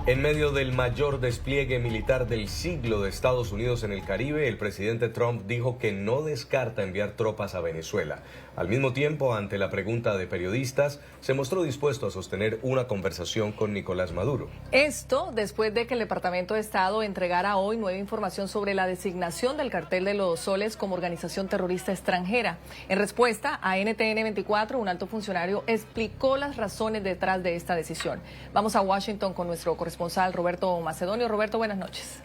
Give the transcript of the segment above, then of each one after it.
En medio del mayor despliegue militar del siglo de Estados Unidos en el Caribe, el presidente Trump dijo que no descarta enviar tropas a Venezuela. Al mismo tiempo, ante la pregunta de periodistas, se mostró dispuesto a sostener una conversación con Nicolás Maduro. Esto después de que el Departamento de Estado entregara hoy nueva información sobre la designación del Cartel de los Soles como organización terrorista extranjera. En respuesta a NTN 24, un alto funcionario explicó las razones detrás de esta decisión. Vamos a Washington con nuestro corresponsal Roberto Macedonio. Roberto, buenas noches.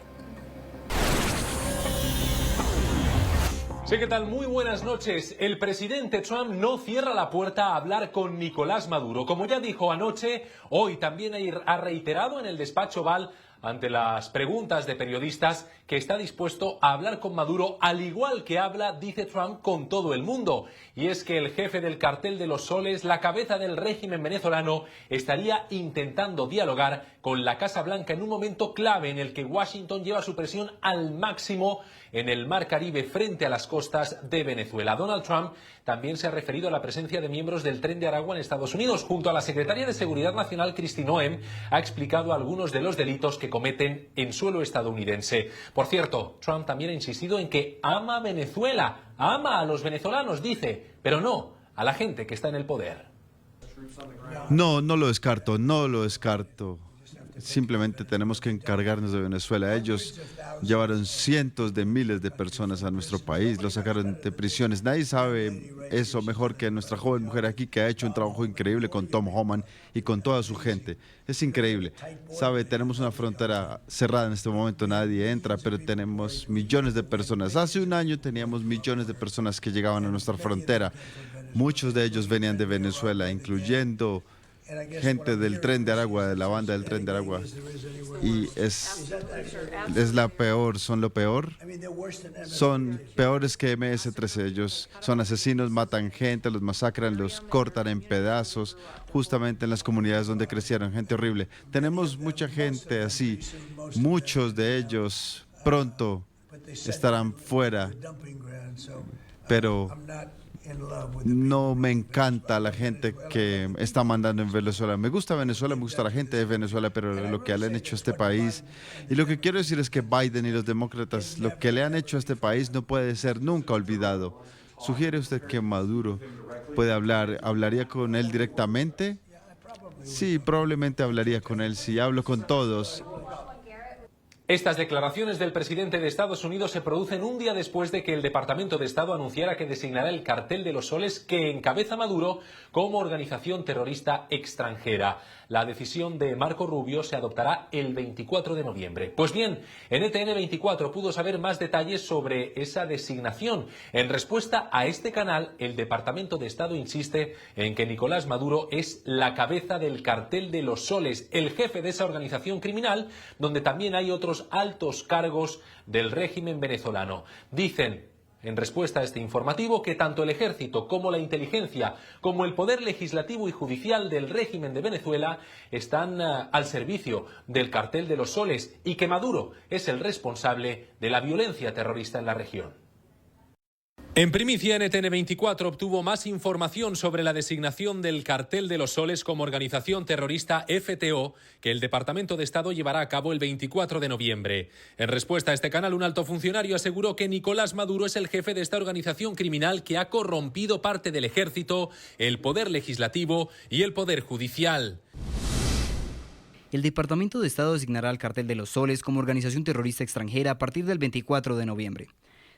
Sí, ¿qué tal? Muy buenas noches. El presidente Trump no cierra la puerta a hablar con Nicolás Maduro. Como ya dijo anoche, hoy también ha reiterado en el despacho Oval, ante las preguntas de periodistas, que está dispuesto a hablar con Maduro, al igual que habla, dice Trump, con todo el mundo. Y es que el jefe del Cartel de los Soles, la cabeza del régimen venezolano, estaría intentando dialogar con la Casa Blanca en un momento clave en el que Washington lleva su presión al máximo en el Mar Caribe frente a las costas de Venezuela. Donald Trump también se ha referido a la presencia de miembros del Tren de Aragua en Estados Unidos. Junto a la secretaria de Seguridad Nacional, Kristi Noem, ha explicado algunos de los delitos que cometen en suelo estadounidense. Por cierto, Trump también ha insistido en que ama a Venezuela, ama a los venezolanos, dice, pero no a la gente que está en el poder. No lo descarto, no lo descarto. Simplemente tenemos que encargarnos de Venezuela. Ellos llevaron cientos de miles de personas a nuestro país, los sacaron de prisiones. Nadie sabe eso mejor que nuestra joven mujer aquí, que ha hecho un trabajo increíble con Tom Homan y con toda su gente. Es increíble. Sabe, tenemos una frontera cerrada en este momento, nadie entra, pero tenemos millones de personas. Hace un año teníamos millones de personas que llegaban a nuestra frontera. Muchos de ellos venían de Venezuela, incluyendo gente del Tren de Aragua, de la banda del Tren de Aragua, y es la peor, son lo peor, son peores que MS-13, ellos son asesinos, matan gente, los masacran, los cortan en pedazos, justamente en las comunidades donde crecieron, gente horrible. Tenemos mucha gente así, muchos de ellos pronto estarán fuera, pero no me encanta la gente que está mandando en Venezuela. Me gusta Venezuela, me gusta la gente de Venezuela, pero lo que le han hecho a este país, y lo que quiero decir es que Biden y los demócratas, lo que le han hecho a este país no puede ser nunca olvidado. ¿Sugiere usted que Maduro puede hablar? ¿Hablaría con él directamente? Sí, probablemente hablaría con él. Si hablo con todos. Estas declaraciones del presidente de Estados Unidos se producen un día después de que el Departamento de Estado anunciara que designará el Cartel de los Soles, que encabeza Maduro, como organización terrorista extranjera. La decisión de Marco Rubio se adoptará el 24 de noviembre. Pues bien, NTN 24 pudo saber más detalles sobre esa designación. En respuesta a este canal, el Departamento de Estado insiste en que Nicolás Maduro es la cabeza del Cartel de los Soles, el jefe de esa organización criminal, donde también hay otros altos cargos del régimen venezolano. Dicen, en respuesta a este informativo, que tanto el ejército como la inteligencia, como el poder legislativo y judicial del régimen de Venezuela están al servicio del Cartel de los Soles y que Maduro es el responsable de la violencia terrorista en la región. En primicia, NTN 24 obtuvo más información sobre la designación del Cartel de los Soles como organización terrorista FTO, que el Departamento de Estado llevará a cabo el 24 de noviembre. En respuesta a este canal, un alto funcionario aseguró que Nicolás Maduro es el jefe de esta organización criminal que ha corrompido parte del ejército, el poder legislativo y el poder judicial. El Departamento de Estado designará al Cartel de los Soles como organización terrorista extranjera a partir del 24 de noviembre.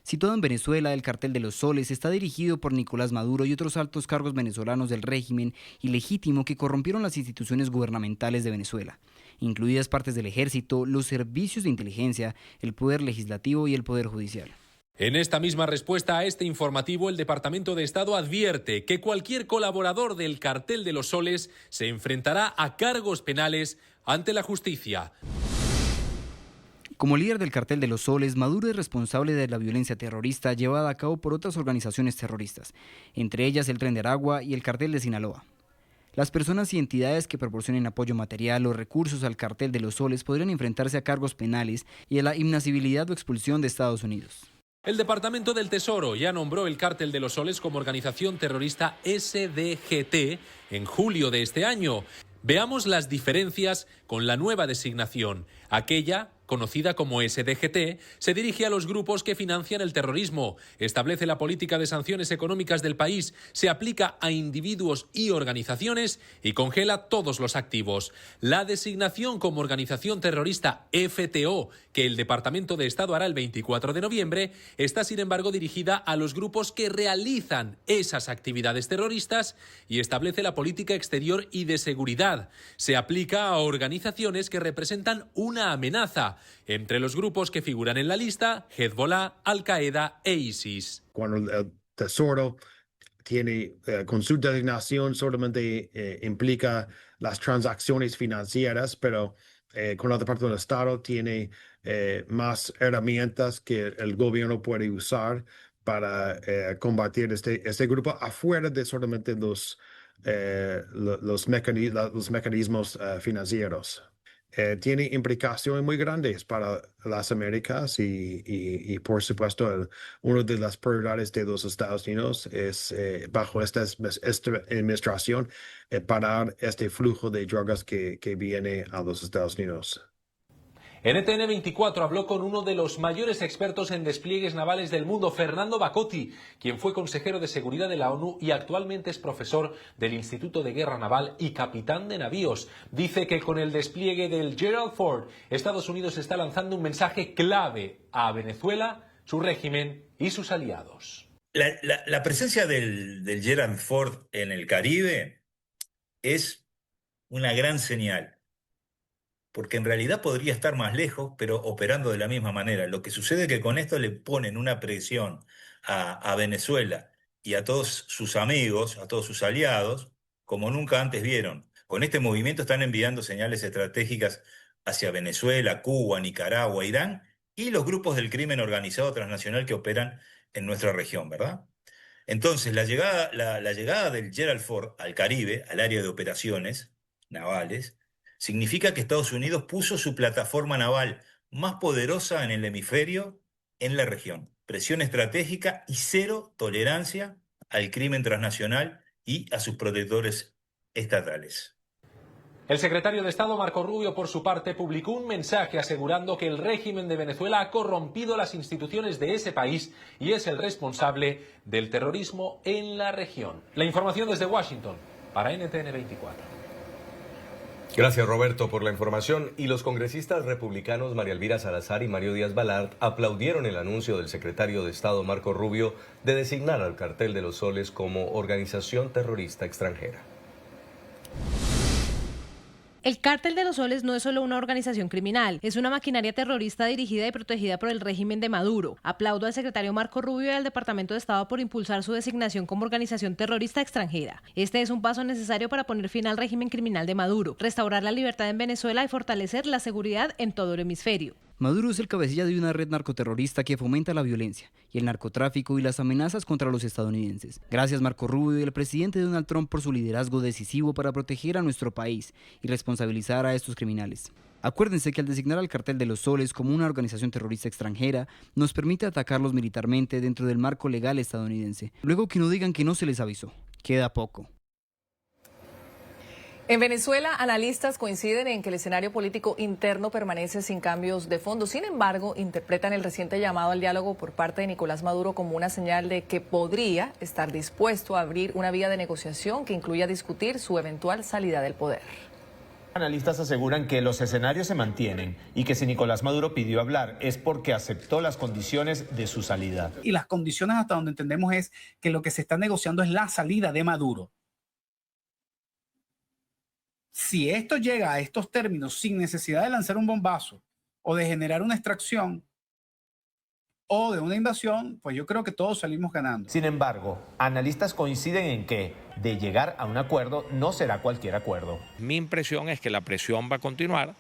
Situado en Venezuela, el Cartel de los Soles está dirigido por Nicolás Maduro y otros altos cargos venezolanos del régimen ilegítimo que corrompieron las instituciones gubernamentales de Venezuela, incluidas partes del ejército, los servicios de inteligencia, el poder legislativo y el poder judicial. En esta misma respuesta a este informativo, el Departamento de Estado advierte que cualquier colaborador del Cartel de los Soles se enfrentará a cargos penales ante la justicia. Como líder del Cartel de los Soles, Maduro es responsable de la violencia terrorista llevada a cabo por otras organizaciones terroristas, entre ellas el Tren de Aragua y el Cartel de Sinaloa. Las personas y entidades que proporcionen apoyo material o recursos al Cartel de los Soles podrían enfrentarse a cargos penales y a la inadmisibilidad o expulsión de Estados Unidos. El Departamento del Tesoro ya nombró el Cártel de los Soles como organización terrorista SDGT en julio de este año. Veamos las diferencias con la nueva designación. Aquella, conocida como SDGT, se dirige a los grupos que financian el terrorismo, establece la política de sanciones económicas del país, se aplica a individuos y organizaciones y congela todos los activos. La designación como organización terrorista FTO, que el Departamento de Estado hará el 24 de noviembre, está sin embargo dirigida a los grupos que realizan esas actividades terroristas y establece la política exterior y de seguridad. Se aplica a organizaciones que representan una amenaza. Entre los grupos que figuran en la lista, Hezbollah, Al-Qaeda e ISIS. Cuando el Tesoro tiene, con su designación solamente implica las transacciones financieras, pero con el Departamento de Estado tiene más herramientas que el gobierno puede usar para combatir este grupo afuera de solamente los mecanismos financieros. Tiene implicaciones muy grandes para las Américas y por supuesto, una de las prioridades de los Estados Unidos es, bajo esta administración, parar este flujo de drogas que viene a los Estados Unidos. NTN 24 habló con uno de los mayores expertos en despliegues navales del mundo, Fernando Bacotti, quien fue consejero de seguridad de la ONU y actualmente es profesor del Instituto de Guerra Naval y capitán de navíos. Dice que con el despliegue del Gerald Ford, Estados Unidos está lanzando un mensaje clave a Venezuela, su régimen y sus aliados. La presencia del Gerald Ford en el Caribe es una gran señal, porque en realidad podría estar más lejos, pero operando de la misma manera. Lo que sucede es que con esto le ponen una presión a Venezuela y a todos sus amigos, a todos sus aliados, como nunca antes vieron. Con este movimiento están enviando señales estratégicas hacia Venezuela, Cuba, Nicaragua, Irán y los grupos del crimen organizado transnacional que operan en nuestra región, ¿verdad? Entonces, la llegada del Gerald Ford al Caribe, al área de operaciones navales, significa que Estados Unidos puso su plataforma naval más poderosa en el hemisferio, en la región. Presión estratégica y cero tolerancia al crimen transnacional y a sus protectores estatales. El secretario de Estado, Marco Rubio, por su parte, publicó un mensaje asegurando que el régimen de Venezuela ha corrompido las instituciones de ese país y es el responsable del terrorismo en la región. La información desde Washington para NTN 24. Gracias, Roberto, por la información. Y los congresistas republicanos María Elvira Salazar y Mario Díaz Balart aplaudieron el anuncio del secretario de Estado Marco Rubio de designar al Cartel de los Soles como organización terrorista extranjera. El Cártel de los Soles no es solo una organización criminal, es una maquinaria terrorista dirigida y protegida por el régimen de Maduro. Aplaudo al secretario Marco Rubio y al Departamento de Estado por impulsar su designación como organización terrorista extranjera. Este es un paso necesario para poner fin al régimen criminal de Maduro, restaurar la libertad en Venezuela y fortalecer la seguridad en todo el hemisferio. Maduro es el cabecilla de una red narcoterrorista que fomenta la violencia y el narcotráfico y las amenazas contra los estadounidenses. Gracias Marco Rubio y al presidente Donald Trump por su liderazgo decisivo para proteger a nuestro país y responsabilizar a estos criminales. Acuérdense que al designar al Cartel de los Soles como una organización terrorista extranjera, nos permite atacarlos militarmente dentro del marco legal estadounidense. Luego que no digan que no se les avisó. Queda poco. En Venezuela, analistas coinciden en que el escenario político interno permanece sin cambios de fondo. Sin embargo, interpretan el reciente llamado al diálogo por parte de Nicolás Maduro como una señal de que podría estar dispuesto a abrir una vía de negociación que incluya discutir su eventual salida del poder. Analistas aseguran que los escenarios se mantienen y que si Nicolás Maduro pidió hablar es porque aceptó las condiciones de su salida. Y las condiciones, hasta donde entendemos, es que lo que se está negociando es la salida de Maduro. Si esto llega a estos términos sin necesidad de lanzar un bombazo o de generar una extracción o de una invasión, pues yo creo que todos salimos ganando. Sin embargo, analistas coinciden en que, de llegar a un acuerdo, no será cualquier acuerdo. Mi impresión es que la presión va a continuar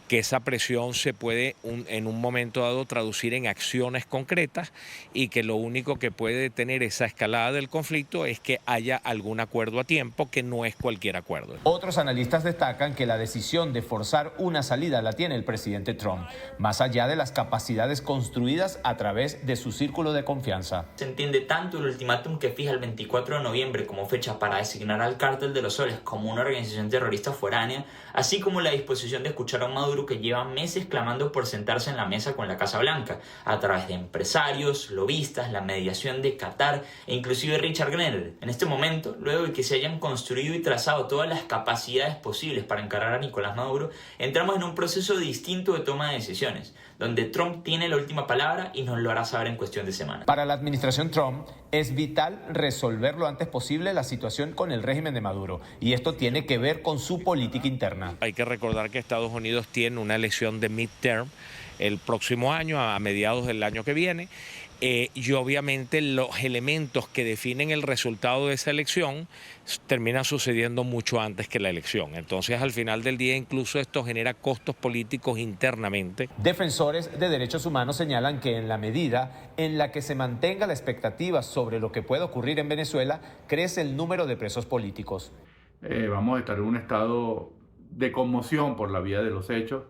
que esa presión se puede en un momento dado traducir en acciones concretas y que lo único que puede detener esa escalada del conflicto es que haya algún acuerdo a tiempo, que no es cualquier acuerdo. Otros analistas destacan que la decisión de forzar una salida la tiene el presidente Trump, más allá de las capacidades construidas a través de su círculo de confianza. Se entiende tanto el ultimátum que fija el 24 de noviembre como fecha para designar al Cártel de los Soles como una organización terrorista foránea, así como la disposición de escuchar a un Maduro que lleva meses clamando por sentarse en la mesa con la Casa Blanca, a través de empresarios, lobistas, la mediación de Qatar e inclusive Richard Grenell. En este momento, luego de que se hayan construido y trazado todas las capacidades posibles para encarar a Nicolás Maduro, entramos en un proceso distinto de toma de decisiones, donde Trump tiene la última palabra y nos lo hará saber en cuestión de semanas. Para la administración Trump es vital resolver lo antes posible la situación con el régimen de Maduro, y esto tiene que ver con su política interna. Hay que recordar que Estados Unidos tiene una elección de midterm el próximo año, a mediados del año que viene, y obviamente los elementos que definen el resultado de esa elección terminan sucediendo mucho antes que la elección. Entonces, al final del día, incluso esto genera costos políticos internamente. Defensores de derechos humanos señalan que en la medida en la que se mantenga la expectativa sobre lo que puede ocurrir en Venezuela, crece el número de presos políticos. Vamos a estar en un estado de conmoción por la vía de los hechos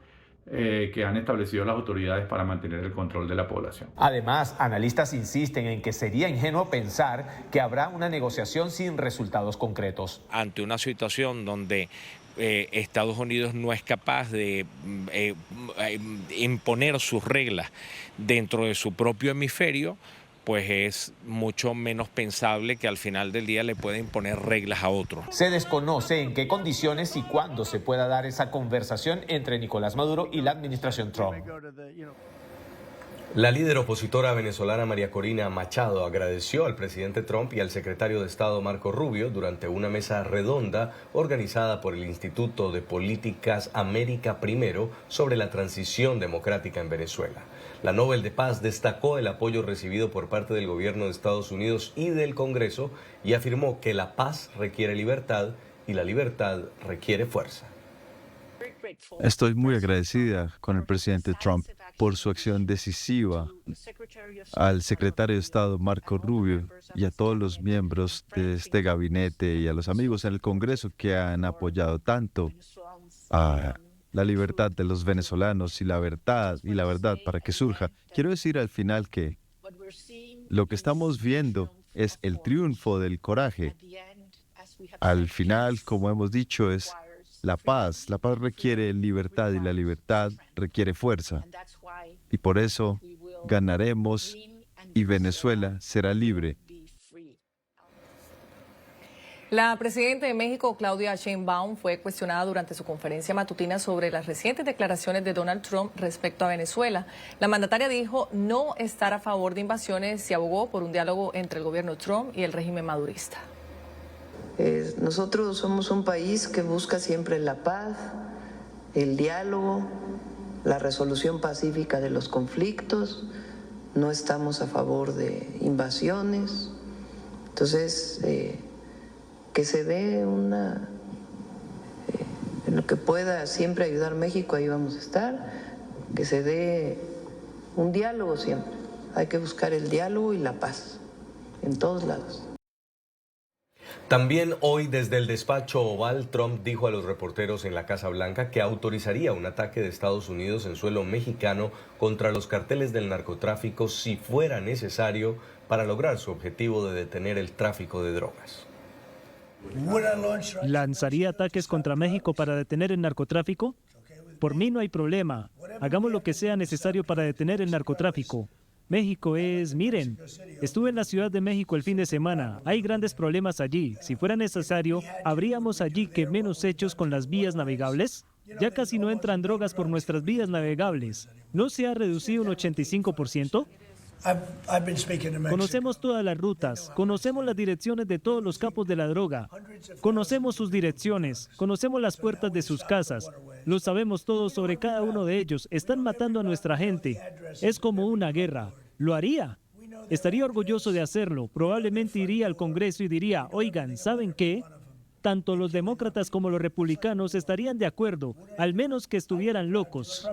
que han establecido las autoridades para mantener el control de la población. Además, analistas insisten en que sería ingenuo pensar que habrá una negociación sin resultados concretos. Ante una situación donde Estados Unidos no es capaz de imponer sus reglas dentro de su propio hemisferio, pues es mucho menos pensable que al final del día le pueda imponer reglas a otros. Se desconoce en qué condiciones y cuándo se pueda dar esa conversación entre Nicolás Maduro y la administración Trump. La líder opositora venezolana María Corina Machado agradeció al presidente Trump y al secretario de Estado Marco Rubio durante una mesa redonda organizada por el Instituto de Políticas América I sobre la transición democrática en Venezuela. La Nobel de Paz destacó el apoyo recibido por parte del gobierno de Estados Unidos y del Congreso y afirmó que la paz requiere libertad y la libertad requiere fuerza. Estoy muy agradecida con el presidente Trump por su acción decisiva, al secretario de Estado Marco Rubio y a todos los miembros de este gabinete y a los amigos en el Congreso que han apoyado tanto a la libertad de los venezolanos y la verdad para que surja. Quiero decir al final que lo que estamos viendo es el triunfo del coraje. Al final, como hemos dicho, es la paz. La paz requiere libertad y la libertad requiere fuerza. Y por eso ganaremos y Venezuela será libre. La presidenta de México, Claudia Sheinbaum, fue cuestionada durante su conferencia matutina sobre las recientes declaraciones de Donald Trump respecto a Venezuela. La mandataria dijo no estar a favor de invasiones y abogó por un diálogo entre el gobierno Trump y el régimen madurista. Nosotros somos un país que busca siempre la paz, el diálogo, la resolución pacífica de los conflictos. No estamos a favor de invasiones. Entonces, que se dé en lo que pueda siempre ayudar a México, ahí vamos a estar, que se dé un diálogo siempre. Hay que buscar el diálogo y la paz en todos lados. También hoy desde el despacho Oval, Trump dijo a los reporteros en la Casa Blanca que autorizaría un ataque de Estados Unidos en suelo mexicano contra los carteles del narcotráfico si fuera necesario para lograr su objetivo de detener el tráfico de drogas. ¿Lanzaría ataques contra México para detener el narcotráfico? Por mí no hay problema. Hagamos lo que sea necesario para detener el narcotráfico. México miren, estuve en la Ciudad de México el fin de semana. Hay grandes problemas allí. Si fuera necesario, ¿habríamos allí que menos hechos con las vías navegables? Ya casi no entran drogas por nuestras vías navegables. ¿No se ha reducido un 85%? Conocemos todas las rutas, conocemos las direcciones de todos los capos de la droga, conocemos sus direcciones, conocemos las puertas de sus casas, lo sabemos todo sobre cada uno de ellos. Están matando a nuestra gente. Es como una guerra. ¿Lo haría? Estaría orgulloso de hacerlo. Probablemente iría al Congreso y diría, oigan, ¿saben qué? tanto los demócratas como los republicanos estarían de acuerdo, al menos que estuvieran locos.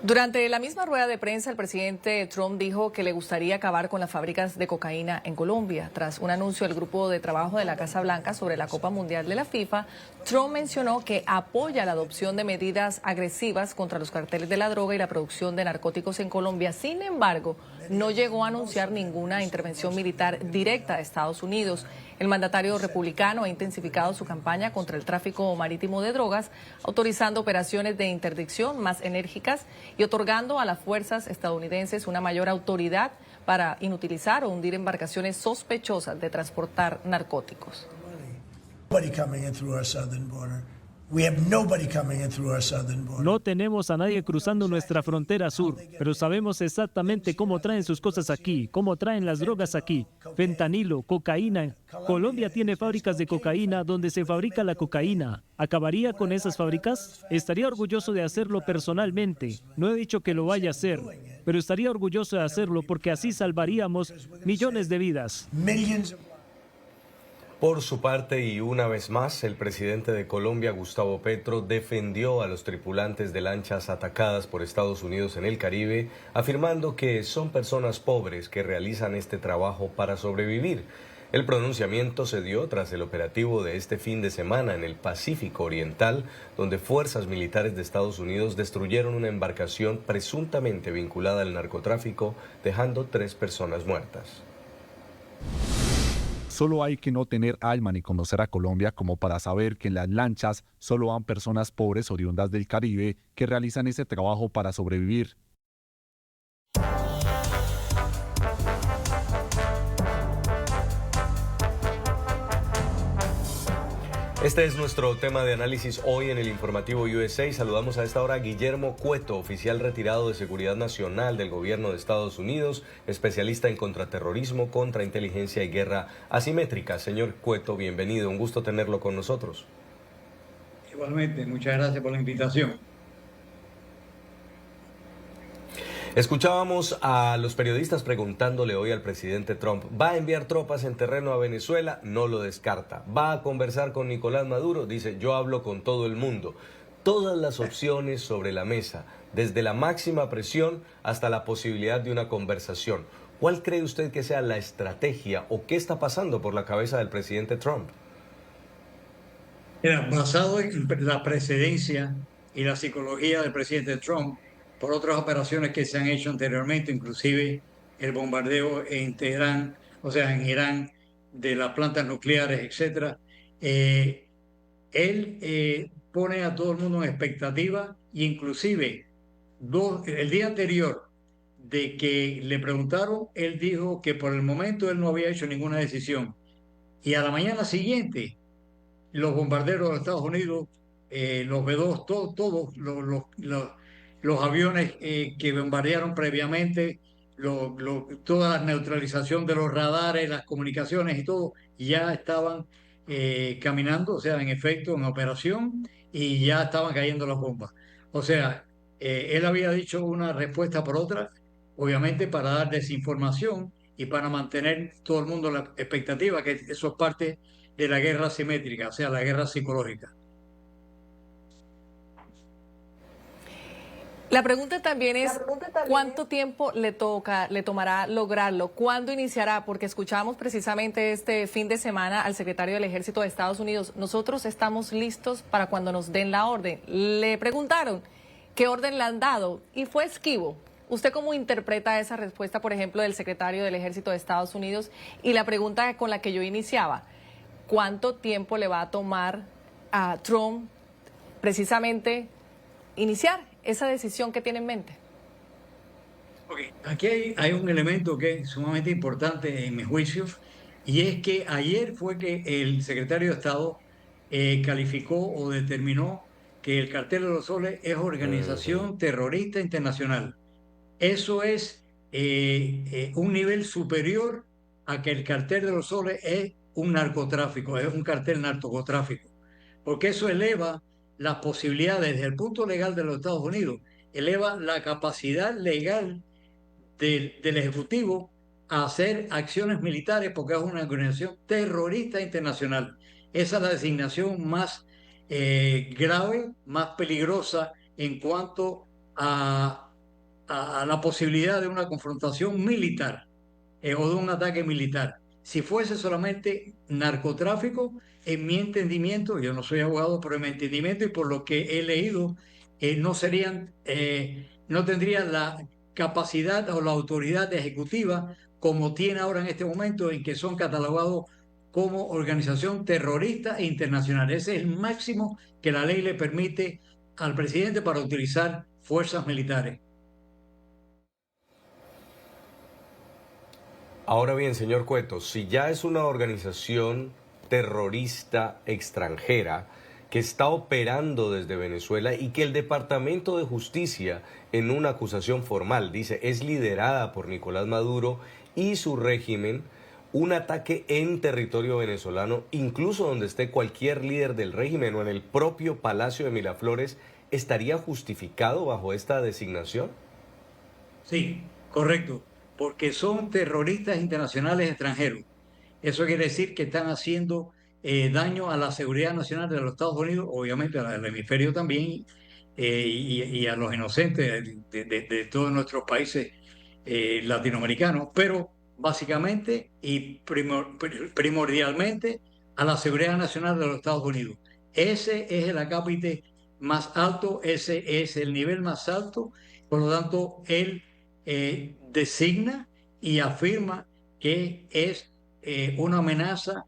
Durante la misma rueda de prensa, el presidente Trump dijo que le gustaría acabar con las fábricas de cocaína en Colombia. Tras un anuncio del grupo de trabajo de la Casa Blanca sobre la Copa Mundial de la FIFA, Trump mencionó que apoya la adopción de medidas agresivas contra los carteles de la droga y la producción de narcóticos en Colombia. Sin embargo, no llegó a anunciar ninguna intervención militar directa de Estados Unidos. El mandatario republicano ha intensificado su campaña contra el tráfico marítimo de drogas, autorizando operaciones de interdicción más enérgicas y otorgando a las fuerzas estadounidenses una mayor autoridad para inutilizar o hundir embarcaciones sospechosas de transportar narcóticos. No tenemos a nadie cruzando nuestra frontera sur, pero sabemos exactamente cómo traen sus cosas aquí, cómo traen las drogas aquí. Fentanilo, cocaína. Colombia tiene fábricas de cocaína donde se fabrica la cocaína. ¿Acabaría con esas fábricas? Estaría orgulloso de hacerlo personalmente. No he dicho que lo vaya a hacer, pero estaría orgulloso de hacerlo porque así salvaríamos millones de vidas. Por su parte, y una vez más, el presidente de Colombia, Gustavo Petro, defendió a los tripulantes de lanchas atacadas por Estados Unidos en el Caribe, afirmando que son personas pobres que realizan este trabajo para sobrevivir. El pronunciamiento se dio tras el operativo de este fin de semana en el Pacífico Oriental, donde fuerzas militares de Estados Unidos destruyeron una embarcación presuntamente vinculada al narcotráfico, dejando 3 personas muertas. Solo hay que no tener alma ni conocer a Colombia como para saber que en las lanchas solo van personas pobres oriundas del Caribe que realizan ese trabajo para sobrevivir. Este es nuestro tema de análisis hoy en el Informativo USA. Saludamos a esta hora a Guillermo Cueto, oficial retirado de Seguridad Nacional del Gobierno de Estados Unidos, especialista en contraterrorismo, contrainteligencia y guerra asimétrica. Señor Cueto, bienvenido. Un gusto tenerlo con nosotros. Igualmente, muchas gracias por la invitación. Escuchábamos a los periodistas preguntándole hoy al presidente Trump, ¿va a enviar tropas en terreno a Venezuela? No lo descarta. ¿Va a conversar con Nicolás Maduro? Dice, yo hablo con todo el mundo. Todas las opciones sobre la mesa, desde la máxima presión hasta la posibilidad de una conversación. ¿Cuál cree usted que sea la estrategia o qué está pasando por la cabeza del presidente Trump? Mira, basado en la precedencia y la psicología del presidente Trump, por otras operaciones que se han hecho anteriormente, inclusive el bombardeo en Teherán, o sea, en Irán, de las plantas nucleares, etcétera. Él pone a todo el mundo en expectativa, e inclusive el día anterior de que le preguntaron, él dijo que por el momento él no había hecho ninguna decisión. Y a la mañana siguiente, los bombarderos de Estados Unidos, los B-2, todos los aviones que bombardearon previamente, toda la neutralización de los radares, las comunicaciones y todo, ya estaban caminando, o sea, en efecto, en operación, y ya estaban cayendo las bombas. O sea, él había dicho una respuesta por otra, obviamente para dar desinformación y para mantener todo el mundo la expectativa, que eso es parte de la guerra asimétrica, o sea, la guerra psicológica. La pregunta también es, ¿cuánto tiempo le tomará lograrlo? ¿Cuándo iniciará? Porque escuchamos precisamente este fin de semana al secretario del Ejército de Estados Unidos, nosotros estamos listos para cuando nos den la orden. Le preguntaron qué orden le han dado y fue esquivo. ¿Usted cómo interpreta esa respuesta, por ejemplo, del secretario del Ejército de Estados Unidos? Y la pregunta con la que yo iniciaba, ¿cuánto tiempo le va a tomar a Trump precisamente iniciar esa decisión que tiene en mente? Okay. Aquí hay un elemento que es sumamente importante en mi juicio, y es que ayer fue que el secretario de Estado calificó o determinó que el Cartel de los Soles es organización terrorista internacional. Eso es un nivel superior a que el Cartel de los Soles es un narcotráfico, es un cartel narcotráfico, porque eso eleva las posibilidades desde el punto legal de los Estados Unidos, eleva la capacidad legal del Ejecutivo a hacer acciones militares porque es una organización terrorista internacional. Esa es la designación más grave, más peligrosa en cuanto a la posibilidad de una confrontación militar o de un ataque militar. Si fuese solamente narcotráfico, en mi entendimiento, yo no soy abogado, pero en mi entendimiento y por lo que he leído, no tendrían la capacidad o la autoridad ejecutiva como tiene ahora en este momento en que son catalogados como organización terrorista e internacional. Ese es el máximo que la ley le permite al presidente para utilizar fuerzas militares. Ahora bien, señor Cueto, si ya es una organización terrorista extranjera que está operando desde Venezuela y que el Departamento de Justicia, en una acusación formal, dice es liderada por Nicolás Maduro y su régimen, un ataque en territorio venezolano, incluso donde esté cualquier líder del régimen o en el propio Palacio de Miraflores, ¿estaría justificado bajo esta designación? Sí, correcto, porque son terroristas internacionales extranjeros. Eso quiere decir que están haciendo daño a la seguridad nacional de los Estados Unidos, obviamente al hemisferio también, y a los inocentes de todos nuestros países latinoamericanos, pero básicamente y primordialmente a la seguridad nacional de los Estados Unidos. Ese es el acápite más alto, ese es el nivel más alto, por lo tanto, él designa y afirma que es una amenaza,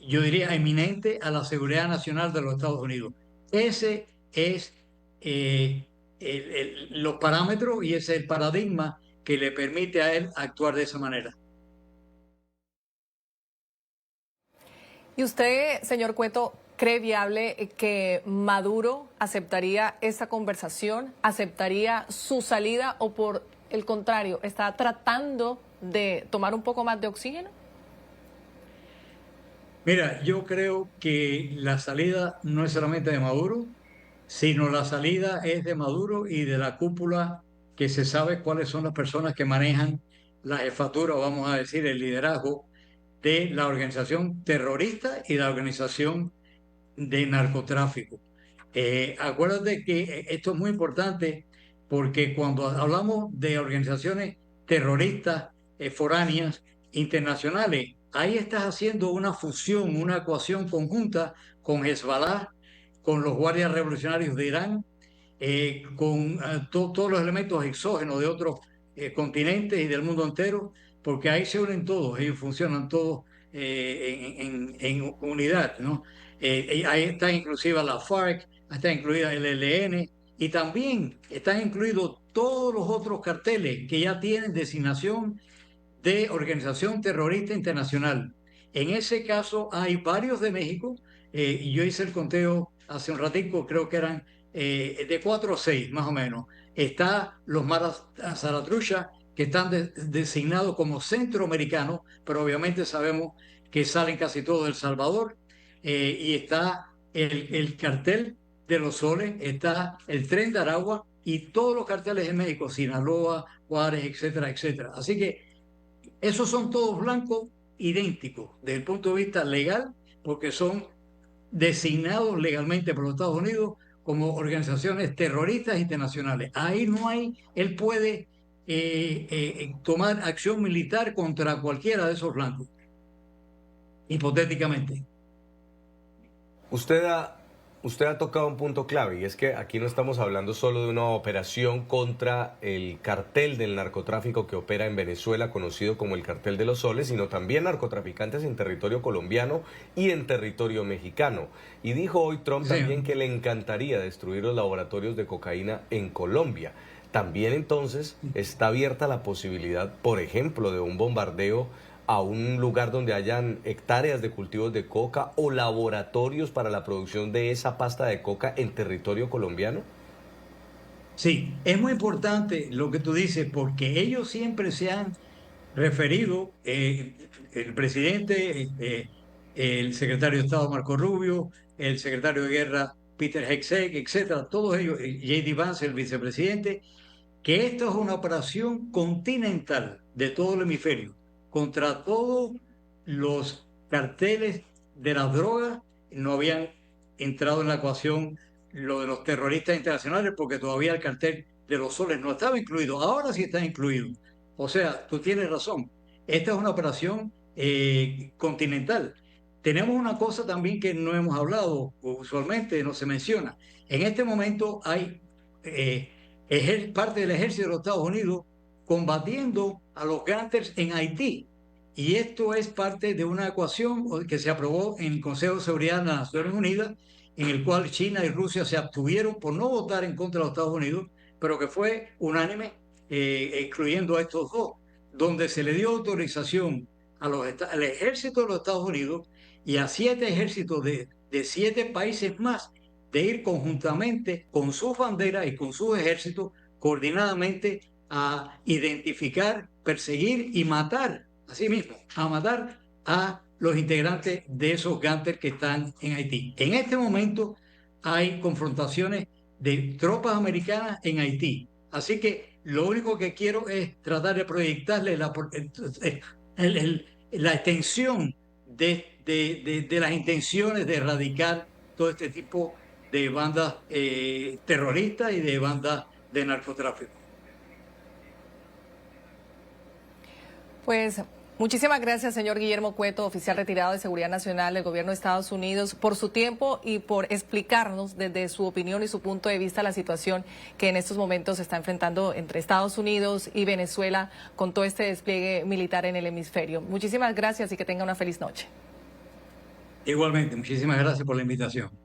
yo diría, eminente a la seguridad nacional de los Estados Unidos. Ese es los parámetros y ese es el paradigma que le permite a él actuar de esa manera. ¿Y usted, señor Cueto, cree viable que Maduro aceptaría esa conversación, aceptaría su salida o por el contrario, está tratando de tomar un poco más de oxígeno? Mira, yo creo que la salida no es solamente de Maduro, sino la salida es de Maduro y de la cúpula que se sabe cuáles son las personas que manejan la jefatura, o vamos a decir, el liderazgo de la organización terrorista y la organización de narcotráfico. Acuérdate que esto es muy importante porque cuando hablamos de organizaciones terroristas foráneas internacionales, ahí estás haciendo una fusión, una ecuación conjunta con Hezbollah, con los guardias revolucionarios de Irán, con todos los elementos exógenos de otros continentes y del mundo entero, porque ahí se unen todos, ellos funcionan todos en unidad, ¿no? Ahí está inclusiva la FARC, está incluida el ELN y también están incluidos todos los otros carteles que ya tienen designación de organización terrorista internacional. En ese caso hay varios de México, y yo hice el conteo hace un ratico, creo que eran de 4 o 6 más o menos. Está los Maras Salvatrucha, que están designados como centroamericanos, pero obviamente sabemos que salen casi todos de El Salvador, y está el cartel de los Soles, está el Tren de Aragua y todos los carteles de México, Sinaloa, Juárez, etcétera, etcétera. Así que esos son todos blancos idénticos desde el punto de vista legal, porque son designados legalmente por los Estados Unidos como organizaciones terroristas internacionales. Ahí no hay, él puede tomar acción militar contra cualquiera de esos blancos, hipotéticamente. Usted ha tocado un punto clave y es que aquí no estamos hablando solo de una operación contra el cartel del narcotráfico que opera en Venezuela, conocido como el Cartel de los Soles, sino también narcotraficantes en territorio colombiano y en territorio mexicano. Y dijo hoy Trump también que le encantaría destruir los laboratorios de cocaína en Colombia. También entonces está abierta la posibilidad, por ejemplo, de un bombardeo a un lugar donde hayan hectáreas de cultivos de coca o laboratorios para la producción de esa pasta de coca en territorio colombiano? Sí, es muy importante lo que tú dices porque ellos siempre se han referido, el presidente, el secretario de Estado Marco Rubio, el secretario de Guerra Peter Hegseth, etcétera, todos ellos, J.D. Vance, el vicepresidente, que esto es una operación continental de todo el hemisferio. contra todos los carteles de las drogas. No habían entrado en la ecuación lo de los terroristas internacionales porque todavía el cartel de los soles no estaba incluido. Ahora sí está incluido. O sea, tú tienes razón. Esta es una operación continental. Tenemos una cosa también que no hemos hablado, usualmente no se menciona. En este momento hay parte del ejército de los Estados Unidos combatiendo a los gánsteres en Haití. Y esto es parte de una ecuación que se aprobó en el Consejo de Seguridad de las Naciones Unidas, en el cual China y Rusia se abstuvieron por no votar en contra de los Estados Unidos, pero que fue unánime, excluyendo a estos dos, donde se le dio autorización al ejército de los Estados Unidos y a 7 ejércitos de 7 países más de ir conjuntamente con sus banderas y con sus ejércitos coordinadamente a identificar, perseguir y matar, así mismo, a matar a los integrantes de esos gánsteres que están en Haití. En este momento hay confrontaciones de tropas americanas en Haití. Así que lo único que quiero es tratar de proyectarle la extensión de las intenciones de erradicar todo este tipo de bandas terroristas y de bandas de narcotráfico. Pues muchísimas gracias, señor Guillermo Cueto, oficial retirado de Seguridad Nacional del Gobierno de Estados Unidos, por su tiempo y por explicarnos desde su opinión y su punto de vista la situación que en estos momentos se está enfrentando entre Estados Unidos y Venezuela con todo este despliegue militar en el hemisferio. Muchísimas gracias y que tenga una feliz noche. Igualmente, muchísimas gracias por la invitación.